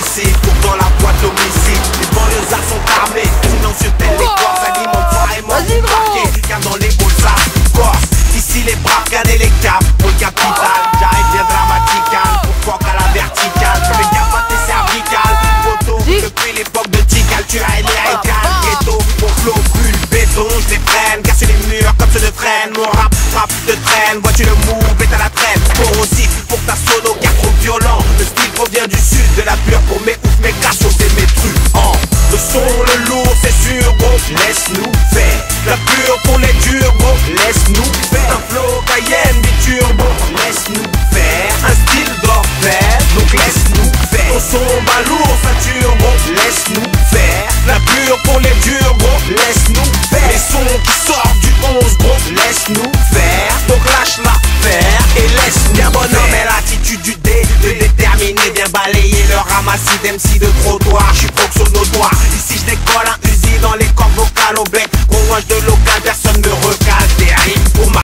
suicide, pourtant la boîte d'homicide. Les banlieusards sont armés, silencieux tels les corps, alimentent vraiment du parquet. Car dans les beaux arts, Corse, ici les braves, regardez les caps, pour le capital. J'arrive bien dramatique, pourquoi qu'à la verticale. Je fais gaffe à tes cervicales, photo, depuis l'époque de Tikal, tu as l'hérical. Ghetto, mon flow brûle béton, je les prenne, car sur les murs comme ceux de freine. Mon rap frappe de traîne, vois-tu le move est à la traîne. Corrosif pour ta sono, car trop violent. Le style provient du sud, de la pure pour mes ouf, mes cassos et mes truands. Le son, le lourd, c'est sûr, gros, laisse-nous faire. La pure pour les durs, gros, laisse-nous faire. Un flow Cayenne, des turbo, laisse-nous faire. Un style d'orfèvre, donc laisse-nous faire. Ton son balourd, ça turbo, laisse-nous faire. La pure pour les durs, gros, laisse-nous faire. Les sons qui sortent du 11, gros, laisse-nous faire. Donc lâche l'affaire et laisse-nous bien bonhomme et l'attitude du dé, de déterminer, bien balayer le ramassis d'MC de trottoir. Je suis